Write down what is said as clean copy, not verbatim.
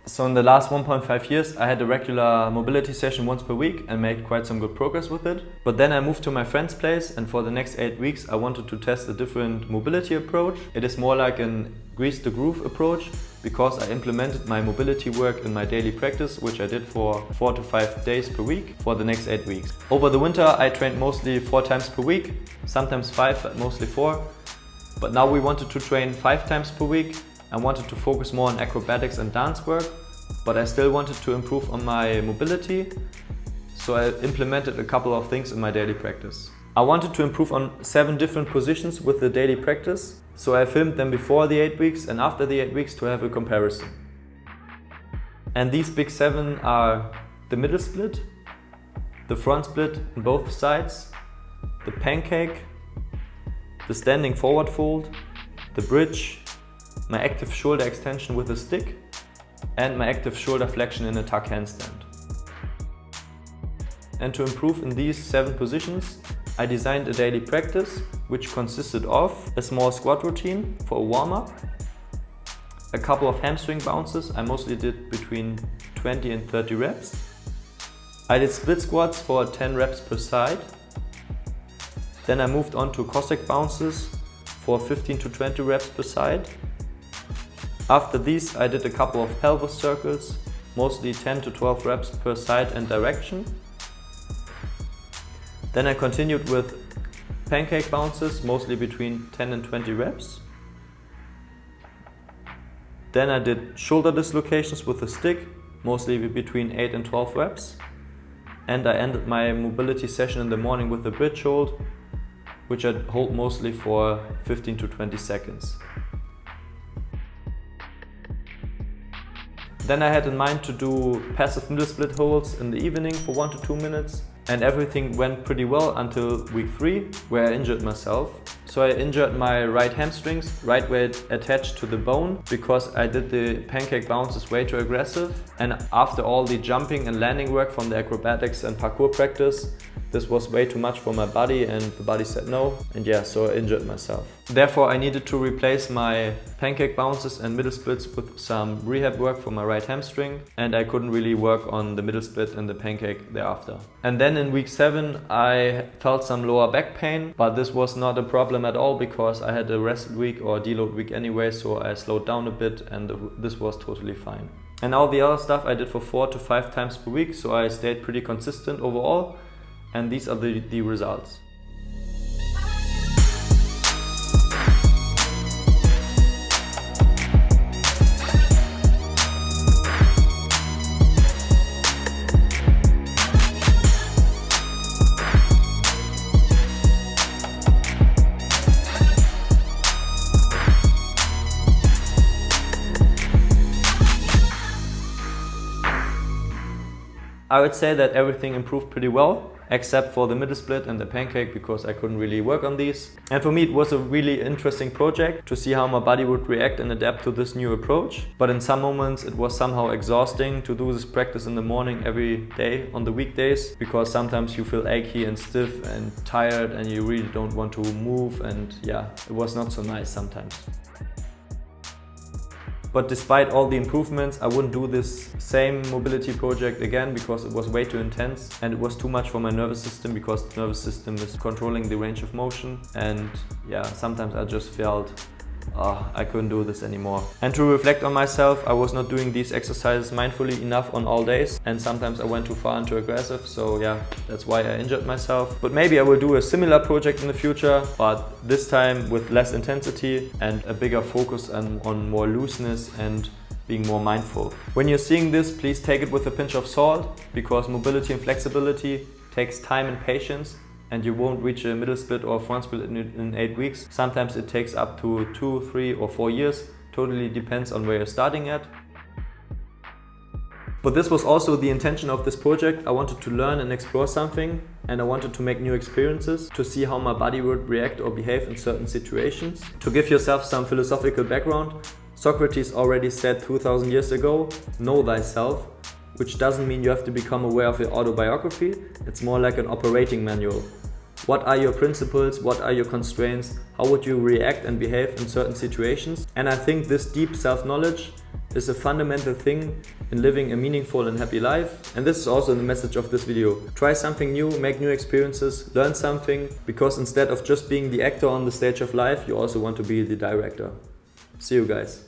So in the last 1.5 years, I had a regular mobility session once per week and made quite some good progress with it. But then I moved to my friend's place, and for the next 8 weeks, I wanted to test a different mobility approach. It is more like an grease the groove approach, because I implemented my mobility work in my daily practice, which I did for 4 to 5 days per week for the next 8 weeks. Over the winter, I trained mostly 4 times per week, sometimes 5, but mostly 4. But now we wanted to train 5 times per week. I wanted to focus more on acrobatics and dance work, but I still wanted to improve on my mobility, so I implemented a couple of things in my daily practice. I wanted to improve on 7 different positions with the daily practice, so I filmed them before the 8 weeks and after the 8 weeks to have a comparison. And these big 7 are the middle split, the front split on both sides, the pancake, the standing forward fold, the bridge, my active shoulder extension with a stick, and my active shoulder flexion in a tuck handstand. And to improve in these 7 positions, I designed a daily practice which consisted of a small squat routine for a warm-up, a couple of hamstring bounces. I mostly did between 20 and 30 reps. I did split squats for 10 reps per side. Then I moved on to Cossack bounces for 15 to 20 reps per side. After these, I did a couple of pelvis circles, mostly 10 to 12 reps per side and direction. Then I continued with pancake bounces, mostly between 10 and 20 reps. Then I did shoulder dislocations with a stick, mostly between 8 and 12 reps. And I ended my mobility session in the morning with a bridge hold, which I hold mostly for 15 to 20 seconds. Then I had in mind to do passive middle split holds in the evening for 1 to 2 minutes, and everything went pretty well until week 3, where I injured myself. So I injured my right hamstrings, right where it attached to the bone, because I did the pancake bounces way too aggressive. And after all the jumping and landing work from the acrobatics and parkour practice, this was way too much for my body, and the body said no, and yeah, so I injured myself. Therefore, I needed to replace my pancake bounces and middle splits with some rehab work for my right hamstring, and I couldn't really work on the middle split and the pancake thereafter. And then in week 7, I felt some lower back pain, but this was not a problem at all because I had a rest week or deload week anyway, so I slowed down a bit and this was totally fine. And all the other stuff I did for 4 to 5 times per week, so I stayed pretty consistent overall. And these are the results. I would say that everything improved pretty well, except for the middle split and the pancake, because I couldn't really work on these. And for me it was a really interesting project to see how my body would react and adapt to this new approach. But in some moments it was somehow exhausting to do this practice in the morning every day on the weekdays, because sometimes you feel achy and stiff and tired and you really don't want to move, and yeah, it was not so nice sometimes. But despite all the improvements, I wouldn't do this same mobility project again because it was way too intense and it was too much for my nervous system, because the nervous system is controlling the range of motion. And yeah, sometimes I just felt I couldn't do this anymore. And to reflect on myself, I was not doing these exercises mindfully enough on all days, and sometimes I went too far and too aggressive, so yeah, that's why I injured myself. But maybe I will do a similar project in the future, but this time with less intensity and a bigger focus on more looseness and being more mindful. When you're seeing this, please take it with a pinch of salt, because mobility and flexibility takes time and patience, and you won't reach a middle split or front split in 8 weeks. Sometimes it takes up to 2, 3 or 4 years. Totally depends on where you're starting at. But this was also the intention of this project. I wanted to learn and explore something, and I wanted to make new experiences to see how my body would react or behave in certain situations. To give yourself some philosophical background, Socrates already said 2000 years ago, "Know thyself," which doesn't mean you have to become aware of your autobiography. It's more like an operating manual. What are your principles? What are your constraints? How would you react and behave in certain situations? And I think this deep self-knowledge is a fundamental thing in living a meaningful and happy life. And this is also the message of this video. Try something new, make new experiences, learn something, because instead of just being the actor on the stage of life, you also want to be the director. See you guys.